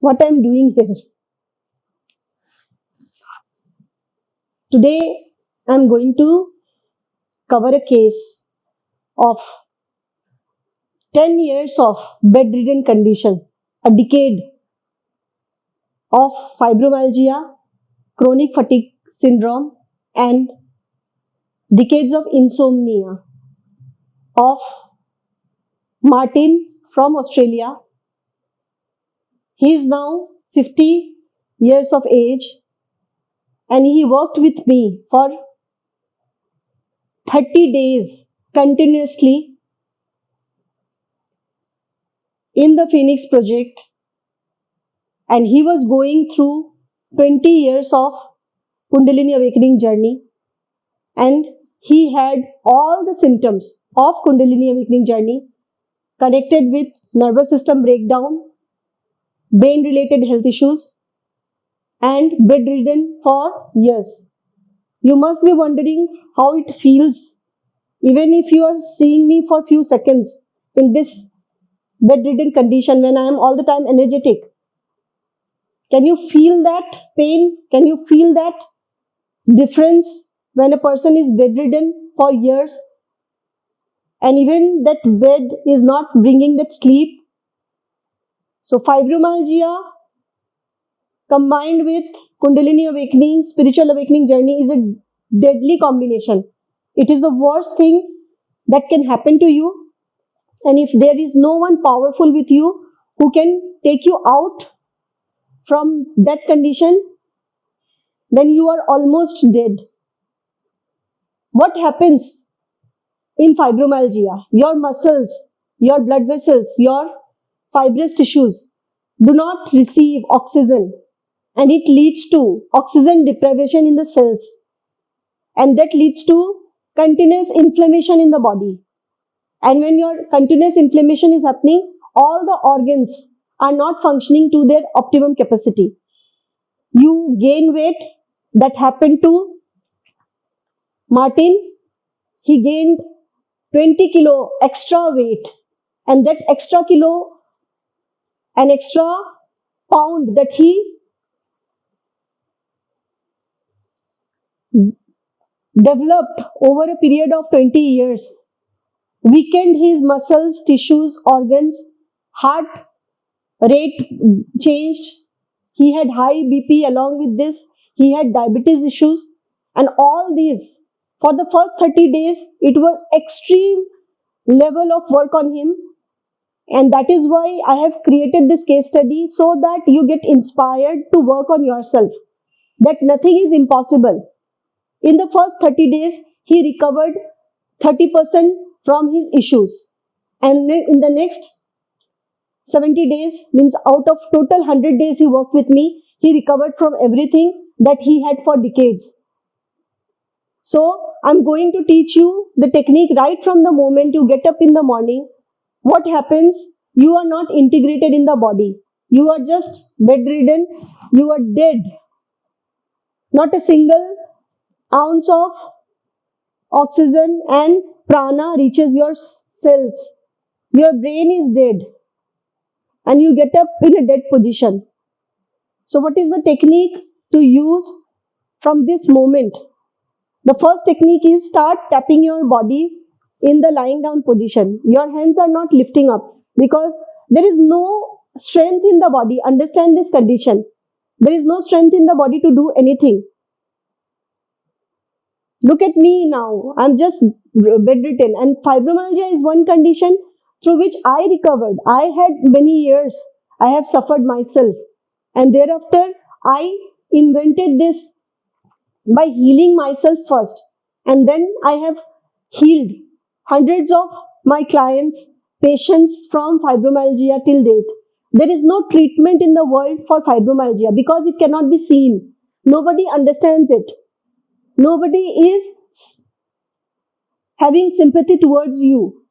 what I'm doing here. Today, I'm going to cover a case of 10 years of bedridden condition, a decade of fibromyalgia, chronic fatigue syndrome, and decades of insomnia of Martin from Australia. He is now 50 years of age and he worked with me for 30 days continuously in the Phoenix project, and he was going through 20 years of Kundalini awakening journey, and he had all the symptoms of Kundalini awakening journey connected with nervous system breakdown, brain related health issues, and bedridden for years. You must be wondering how it feels even if you are seeing me for few seconds in this bedridden condition when I am all the time energetic. Can you feel that pain? Can you feel that difference when a person is bedridden for years and even that bed is not bringing that sleep? So fibromyalgia combined with Kundalini awakening, spiritual awakening journey is a deadly combination. It is the worst thing that can happen to you. And if there is no one powerful with you who can take you out from that condition, then you are almost dead. What happens in fibromyalgia? Your muscles, your blood vessels, your fibrous tissues do not receive oxygen, and it leads to oxygen deprivation in the cells, and that leads to continuous inflammation in the body. And when your continuous inflammation is happening, all the organs are not functioning to their optimum capacity. You gain weight. That happened to Martin. He gained 20 kilo extra weight, and that extra kilo, an extra pound that he developed over a period of 20 years weakened his muscles, tissues, organs, heart rate changed. He had high BP along with this. He had diabetes issues, and all these for the first 30 days it was extreme level of work on him. And that is why I have created this case study, so that you get inspired to work on yourself, that nothing is impossible. In the first 30 days, he recovered 30% from his issues. And in the next 70 days, means out of total 100 days he worked with me, he recovered from everything that he had for decades. So, I'm going to teach you the technique right from the moment you get up in the morning. What happens? You are not integrated in the body. You are just bedridden. You are dead. Not a single ounce of oxygen and prana reaches your cells. Your brain is dead. And you get up in a dead position. So what is the technique to use from this moment? The first technique is start tapping your body in the lying down position. Your hands are not lifting up because there is no strength in the body. Understand this condition. There is no strength in the body to do anything. Look at me now. I'm just bedridden, and fibromyalgia is one condition through which I recovered. I had many years. I have suffered myself, and thereafter I invented this by healing myself first, and then I have healed hundreds of my clients, patients from fibromyalgia till date. There is no treatment in the world for fibromyalgia because it cannot be seen. Nobody understands it. Nobody is having sympathy towards you.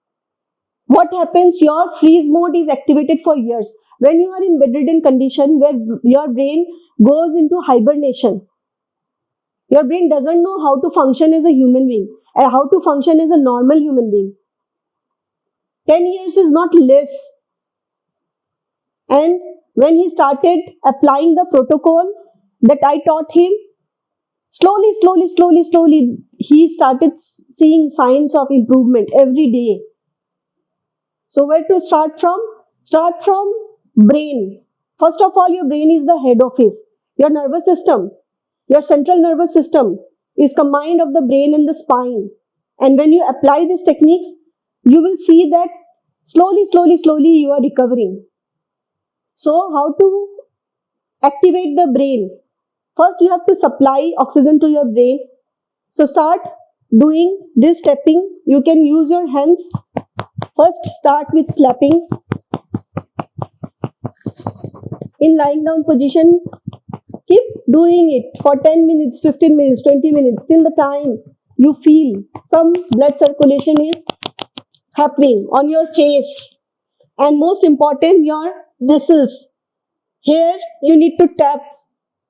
What happens? Your freeze mode is activated for years. When you are in bedridden condition where your brain goes into hibernation, your brain doesn't know how to function as a human being, how to function as a normal human being. 10 years is not less. And when he started applying the protocol that I taught him, slowly, he started seeing signs of improvement every day. So where to start from? Start from brain. First of all, your brain is the head office. Your nervous system, your central nervous system is combined of the brain and the spine. And when you apply these techniques, you will see that slowly you are recovering. So how to activate the brain? First, you have to supply oxygen to your brain. So start doing this tapping. You can use your hands. First, start with slapping. In lying down position, keep doing it for 10 minutes, 15 minutes, 20 minutes, till the time you feel some blood circulation is happening on your face. And most important, your muscles. Here, you need to tap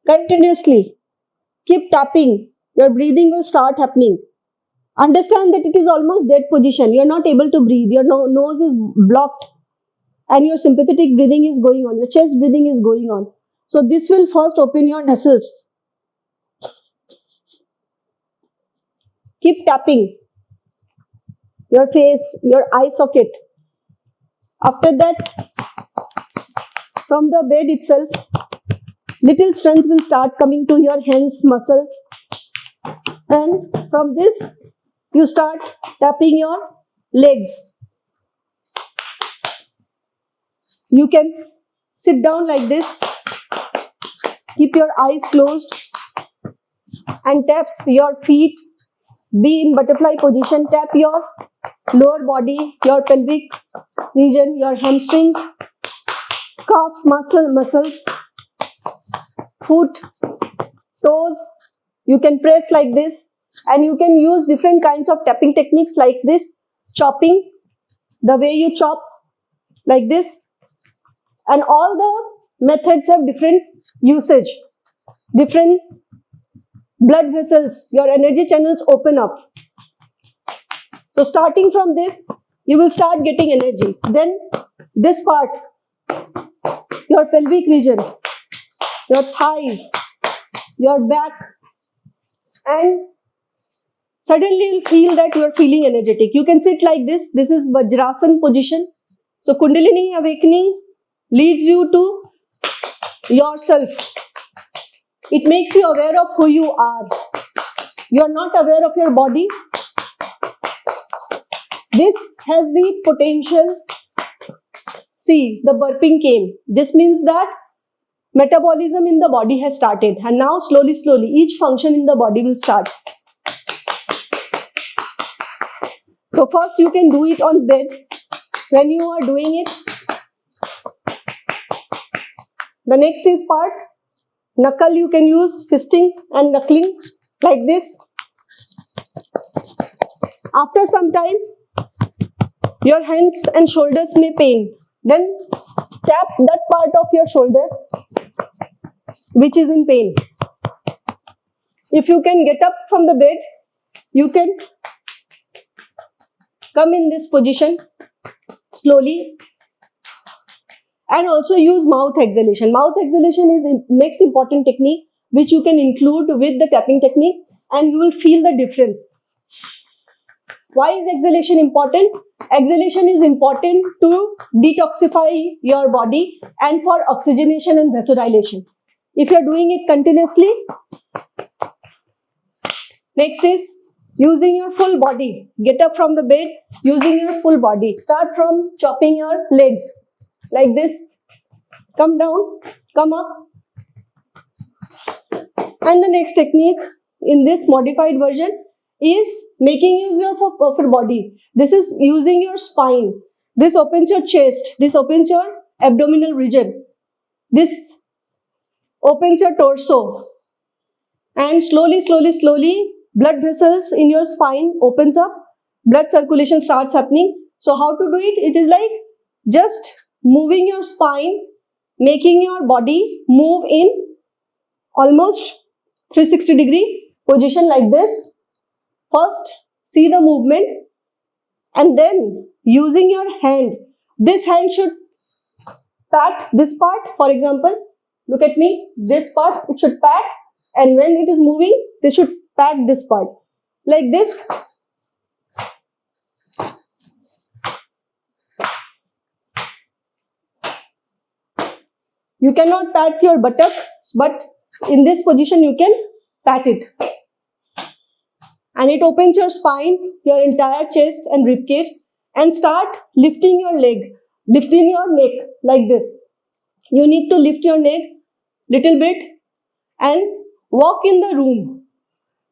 continuously. Keep tapping. Your breathing will start happening. Understand that it is almost dead position. You are not able to breathe. Your nose is blocked and your sympathetic breathing is going on. Your chest breathing is going on. So this will first open your muscles. Keep tapping your face, your eye socket. After that, from the bed itself, little strength will start coming to your hands, muscles. And from this, you start tapping your legs. You can sit down like this, keep your eyes closed and tap your feet. Be in butterfly position, tap your lower body, your pelvic region, your hamstrings, calf muscles, foot, toes. You can press like this, and you can use different kinds of tapping techniques like this, chopping, the way you chop like this, and all the methods have different usage, different blood vessels, your energy channels open up. So starting from this, you will start getting energy. Then this part, your pelvic region, your thighs, your back, and suddenly you'll feel that you are feeling energetic. You can sit like this. This is Vajrasana position. So Kundalini awakening leads you to yourself. It makes you aware of who you are. You are not aware of your body. This has the potential. See, the burping came. This means that metabolism in the body has started, and now slowly each function in the body will start. So first you can do it on bed. When you are doing it, the next is part knuckle. You can use fisting and knuckling like this. After some time, your hands and shoulders may pain. Then tap that part of your shoulder which is in pain. If you can get up from the bed, you can come in this position slowly, and also use mouth exhalation. Mouth exhalation is the next important technique which you can include with the tapping technique, and you will feel the difference. Why is exhalation important? Exhalation is important to detoxify your body and for oxygenation and vasodilation. If you are doing it continuously, next is using your full body. Get up from the bed using your full body. Start from chopping your legs like this. Come down, come up. And the next technique in this modified version is making use of your upper body. This is using your spine. This opens your chest. This opens your abdominal region. This opens your torso. And slowly, blood vessels in your spine opens up. Blood circulation starts happening. So how to do it? It is like just moving your spine, making your body move in almost 360-degree position like this. First, see the movement, and then using your hand, this hand should pat this part. For example, look at me, this part, it should pat, and when it is moving, they should pat this part. Like this. You cannot pat your buttocks, but in this position you can pat it. And it opens your spine, your entire chest and rib cage, and start lifting your leg, lifting your neck like this. You need to lift your neck little bit and walk in the room.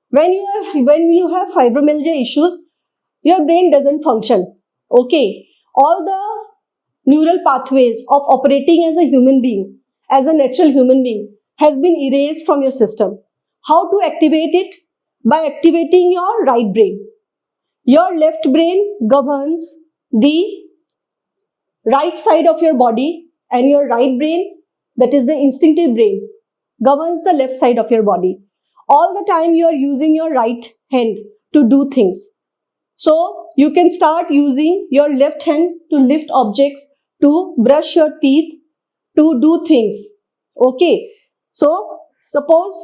When you have fibromyalgia issues, your brain doesn't function. Okay, all the neural pathways of operating as a human being, as a natural human being, has been erased from your system. How to activate it? By activating your right brain. Your left brain governs the right side of your body, and your right brain, that is the instinctive brain, governs the left side of your body. All the time you are using your right hand to do things. So you can start using your left hand to lift objects, to brush your teeth, to do things. Okay. So suppose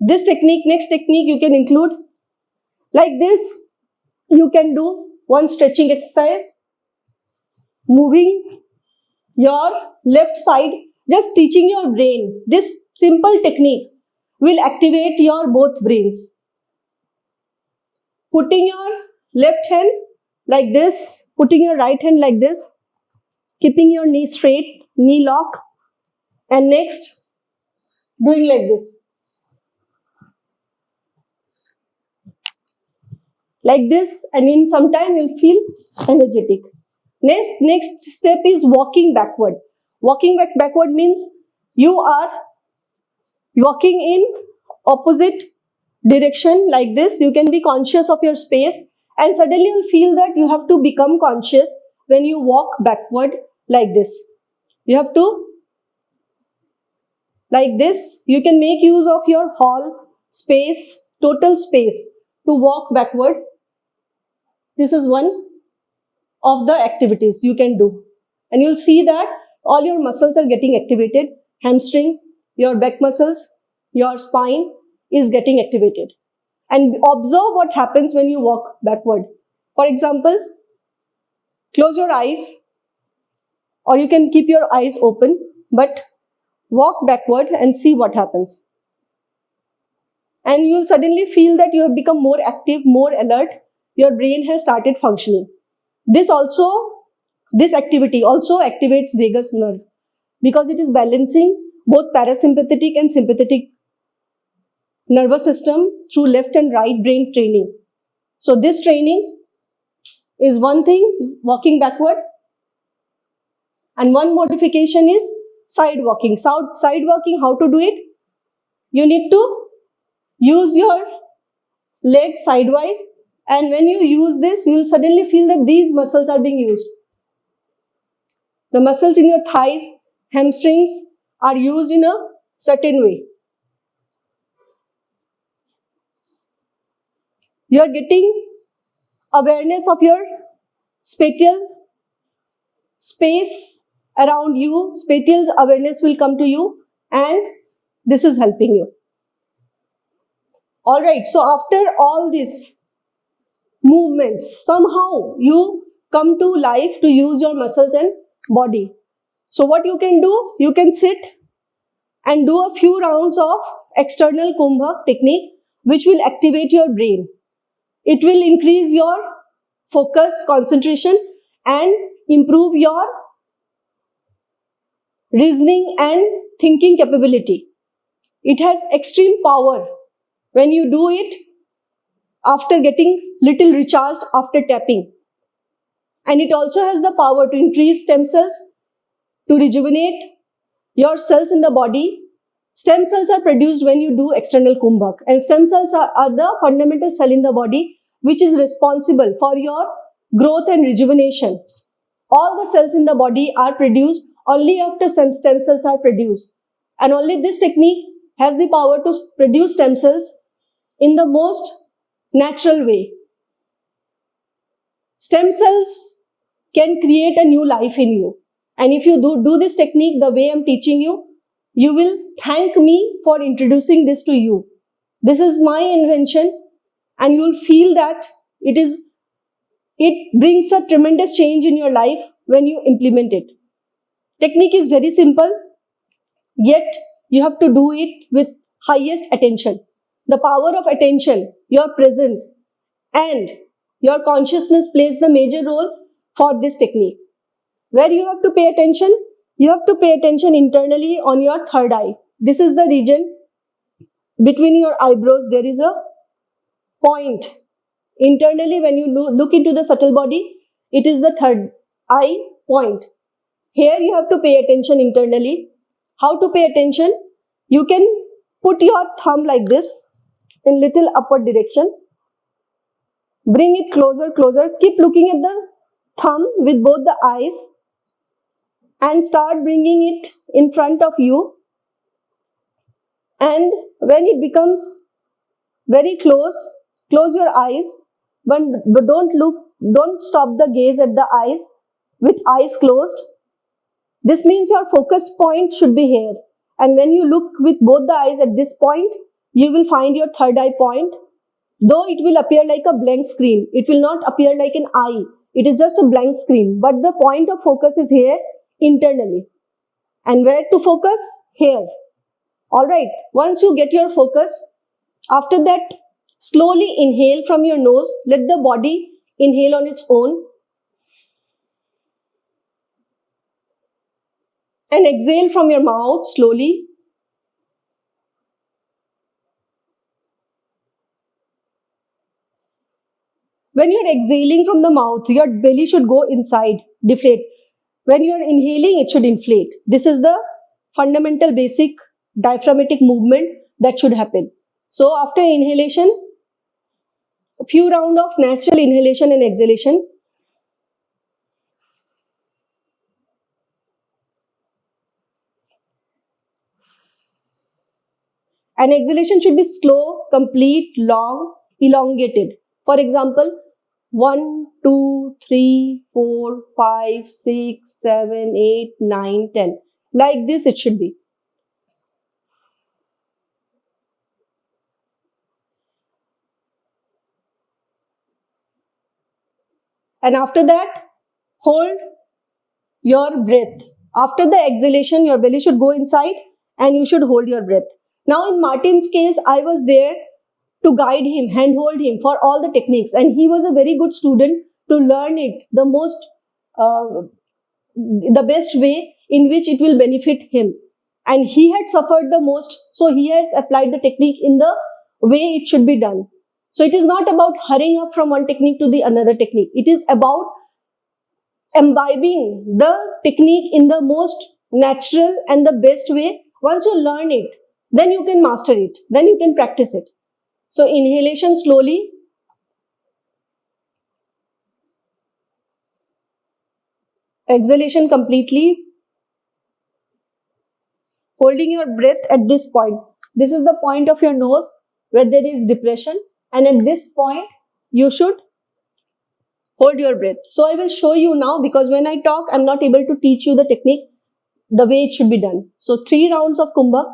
this technique, next technique you can include like this. You can do one stretching exercise, moving your left side, just teaching your brain. This simple technique will activate your both brains. Putting your left hand like this, putting your right hand like this, keeping your knee straight, knee lock, and next doing like this. Like this, and in some time you'll feel energetic. Next step is walking backward. Walking backward means you are walking in opposite direction like this. You can be conscious of your space, and suddenly you'll feel that you have to become conscious when you walk backward like this. You have to, like this, you can make use of your hall space, total space, to walk backward. This is one of the activities you can do, and you'll see that all your muscles are getting activated. Hamstring, your back muscles, your spine is getting activated. And observe what happens when you walk backward. For example, close your eyes, or you can keep your eyes open, but walk backward and see what happens. And you'll suddenly feel that you have become more active, more alert. Your brain has started functioning. This activity also activates vagus nerve, because it is balancing both parasympathetic and sympathetic nervous system through left and right brain training. So this training is one thing, walking backward. And one modification is side walking. Side walking, how to do it? You need to use your legs sidewise, and when you use this, you will suddenly feel that these muscles are being used. The muscles in your thighs, hamstrings are used in a certain way. You are getting awareness of your spatial space around you. Spatial awareness will come to you, and this is helping you. Alright, so after all these movements, somehow you come to life to use your muscles and body. So what you can do, you can sit and do a few rounds of external Kumbhak technique, which will activate your brain. It will increase your focus, concentration, and improve your reasoning and thinking capability. It has extreme power when you do it after getting little recharged after tapping. And it also has the power to increase stem cells, to rejuvenate your cells in the body. Stem cells are produced when you do external Kumbhak, and stem cells are the fundamental cell in the body which is responsible for your growth and rejuvenation. All the cells in the body are produced only after stem cells are produced, and only this technique has the power to produce stem cells in the most natural way. Stem cells can create a new life in you, And if you do this technique the way I'm teaching you, you will thank me for introducing this to you. This is my invention, and you'll feel that it brings a tremendous change in your life when you implement it. Technique is very simple, yet you have to do it with highest attention. The power of attention, your presence, and your consciousness plays the major role for this technique. Where you have to pay attention? You have to pay attention internally on your third eye. This is the region between your eyebrows. There is a point. Internally, when you look into the subtle body, it is the third eye point. Here you have to pay attention internally. How to pay attention? You can put your thumb like this in little upward direction. Bring it closer, closer. Keep looking at the thumb with both the eyes and start bringing it in front of you. And when it becomes very close, close your eyes, but don't stop the gaze at the eyes with eyes closed. This means your focus point should be here. And when you look with both the eyes at this point, you will find your third eye point. Though it will appear like a blank screen, it will not appear like an eye. It is just a blank screen. But the point of focus is here internally. And where to focus? Here. Alright, once you get your focus, after that, slowly inhale from your nose. Let the body inhale on its own. And exhale from your mouth slowly. When you're exhaling from the mouth, your belly should go inside, deflate. When you're inhaling, it should inflate. This is the fundamental basic diaphragmatic movement that should happen. So after inhalation, a few rounds of natural inhalation and exhalation. And exhalation should be slow, complete, long, elongated. For example, 1, 2, 3, 4, 5, 6, 7, 8, 9, 10. Like this it should be. And after that, hold your breath. After the exhalation, your belly should go inside and you should hold your breath. Now in Martin's case, I was there to guide him, handhold him for all the techniques, and he was a very good student to learn it the best way in which it will benefit him. And he had suffered the most, so he has applied the technique in the way it should be done. So it is not about hurrying up from one technique to the another technique. It is about imbibing the technique in the most natural and the best way. Once you learn it, then you can master it, then you can practice it. So inhalation slowly, exhalation completely, holding your breath at this point. This is the point of your nose where there is depression, and at this point you should hold your breath. So I will show you now, because when I talk I'm not able to teach you the technique the way it should be done. So 3 rounds of Kumbha,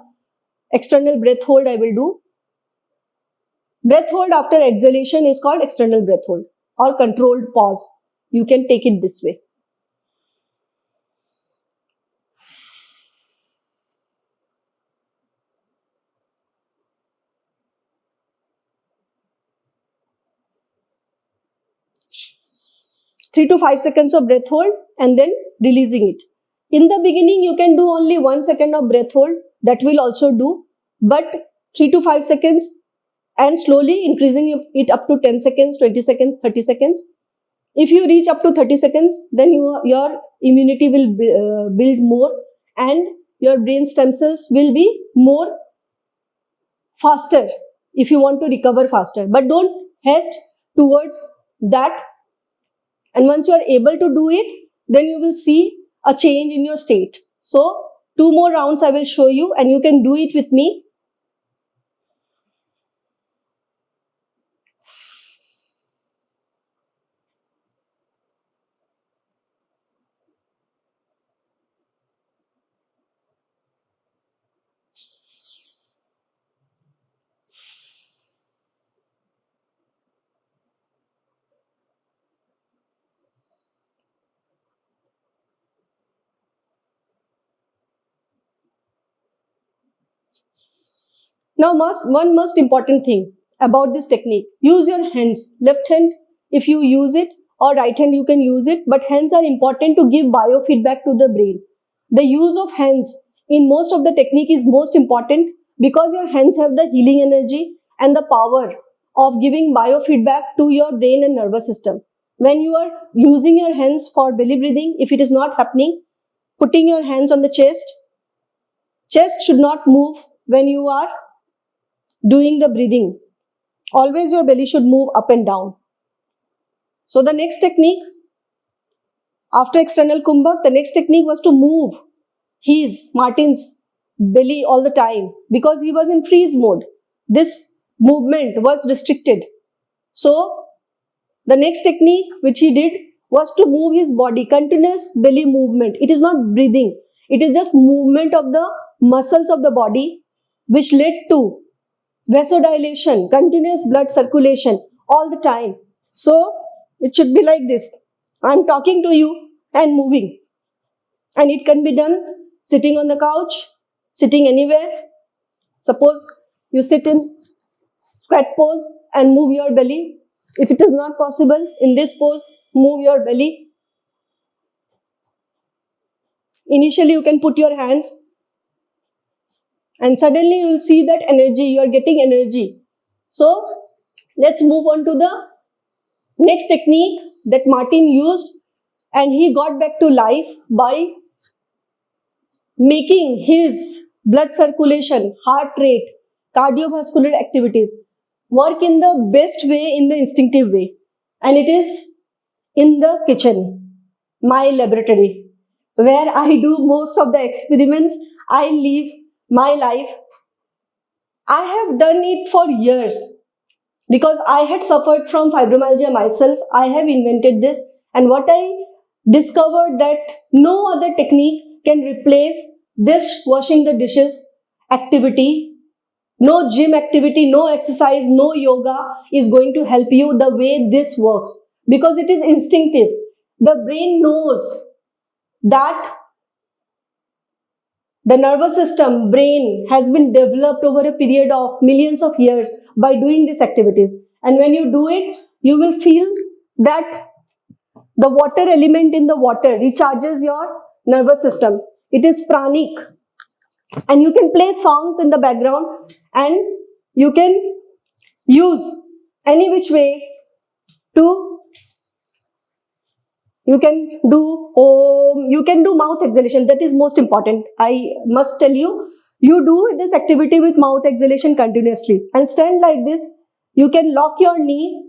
external breath hold I will do. Breath hold after exhalation is called external breath hold or controlled pause. You can take it this way. Three to 5 seconds of breath hold and then releasing it. In the beginning, you can do only 1 second of breath hold. That will also do. But 3 to 5 seconds and slowly increasing it up to 10 seconds, 20 seconds, 30 seconds. If you reach up to 30 seconds, then your immunity will build more and your brain stem cells will be more faster if you want to recover faster. But don't haste towards that. And once you are able to do it, then you will see a change in your state. So 2 more rounds I will show you and you can do it with me. Now, one most important thing about this technique, use your hands. Left hand, if you use it, or right hand, you can use it, but hands are important to give biofeedback to the brain. The use of hands in most of the technique is most important because your hands have the healing energy and the power of giving biofeedback to your brain and nervous system. When you are using your hands for belly breathing, if it is not happening, putting your hands on the chest should not move when you are doing the breathing. Always your belly should move up and down. So the next technique, after external kumbhak, the next technique was to move Martin's belly all the time because he was in freeze mode. This movement was restricted. So the next technique which he did was to move his body, continuous belly movement. It is not breathing. It is just movement of the muscles of the body which led to vasodilation, continuous blood circulation all the time. So it should be like this. I am talking to you and moving. And it can be done sitting on the couch, sitting anywhere. Suppose you sit in squat pose and move your belly. If it is not possible, in this pose, move your belly. Initially, you can put your hands and suddenly you will see that energy, you are getting energy. So, let's move on to the next technique that Martin used, and he got back to life by making his blood circulation, heart rate, cardiovascular activities work in the best way, in the instinctive way. And it is in the kitchen, my laboratory, where I do most of the experiments. I live my life. I have done it for years because I had suffered from fibromyalgia myself. I have invented this, and what I discovered that no other technique can replace this washing the dishes activity. No gym activity, no exercise, no yoga is going to help you the way this works because it is instinctive. The brain knows that the nervous system, brain has been developed over a period of millions of years by doing these activities. And when you do it, you will feel that the water element in the water recharges your nervous system. It is pranic. And you can play songs in the background and you can use any which way to, you can do Om, you can do mouth exhalation. That is most important. I must tell you, you do this activity with mouth exhalation continuously and stand like this. You can lock your knee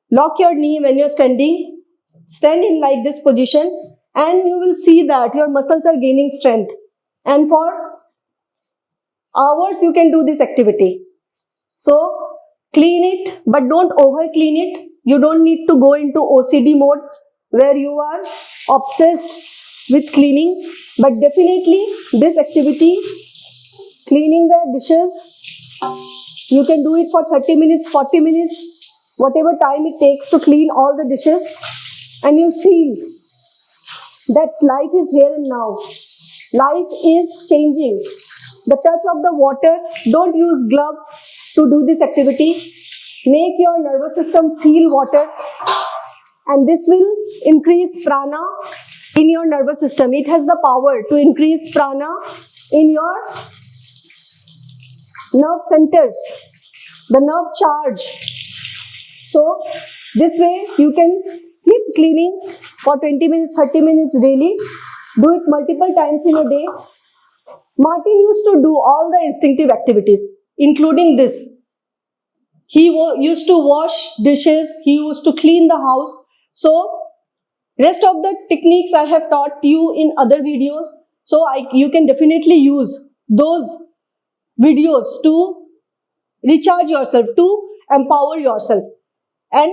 when you're standing, stand in like this position, and you will see that your muscles are gaining strength. And for hours you can do this activity. So clean it, but don't over clean it. You don't need to go into OCD mode where you are obsessed with cleaning, but definitely this activity, cleaning the dishes, you can do it for 30 minutes, 40 minutes, whatever time it takes to clean all the dishes, and you feel that life is here and now. Life is changing. The touch of the water, don't use gloves to do this activity. Make your nervous system feel water, and this will increase prana in your nervous system. It has the power to increase prana in your nerve centers, the nerve charge. So this way you can keep cleaning for 20 minutes, 30 minutes daily. Do it multiple times in a day. Martin used to do all the instinctive activities, including this. He used to wash dishes, he used to clean the house. So, rest of the techniques I have taught you in other videos. So, you can definitely use those videos to recharge yourself, to empower yourself. And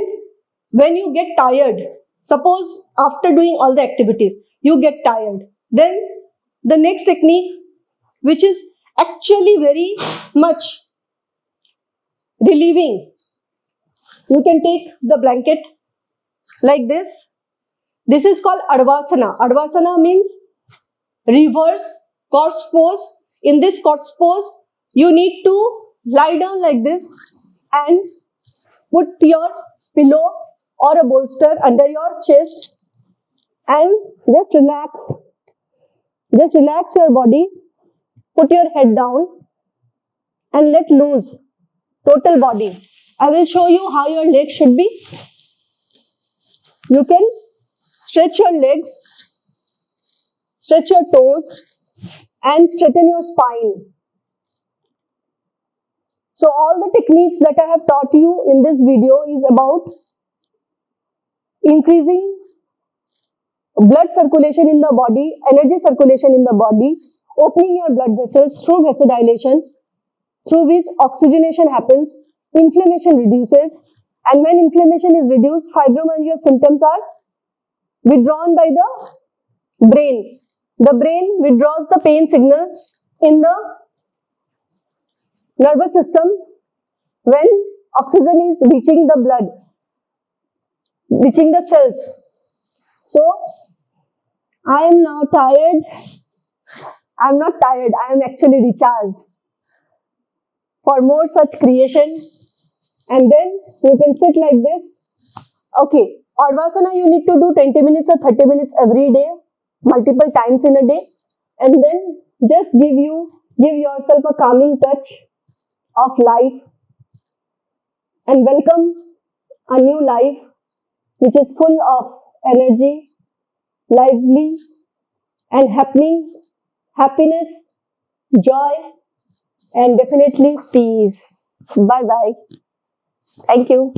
when you get tired, suppose after doing all the activities, you get tired, then the next technique, which is actually very much relieving, you can take the blanket like this. This is called Advasana. Advasana means reverse corpse pose. In this corpse pose, you need to lie down like this and put your pillow or a bolster under your chest and just relax. Just relax your body. Put your head down and let loose total body. I will show you how your legs should be. You can stretch your legs, stretch your toes and straighten your spine. So all the techniques that I have taught you in this video is about increasing blood circulation in the body, energy circulation in the body, opening your blood vessels through vasodilation, through which oxygenation happens, inflammation reduces, and when inflammation is reduced, fibromyalgia symptoms are withdrawn by the brain. The brain withdraws the pain signal in the nervous system when oxygen is reaching the blood, reaching the cells. So, I am now tired. I am not tired, I am actually recharged for more such creation. And then you can sit like this. Okay, Urdhvasana you need to do 20 minutes or 30 minutes every day, multiple times in a day. And then just give yourself a calming touch of life and welcome a new life which is full of energy, lively and happening, happiness, joy and definitely peace. Bye bye. Thank you.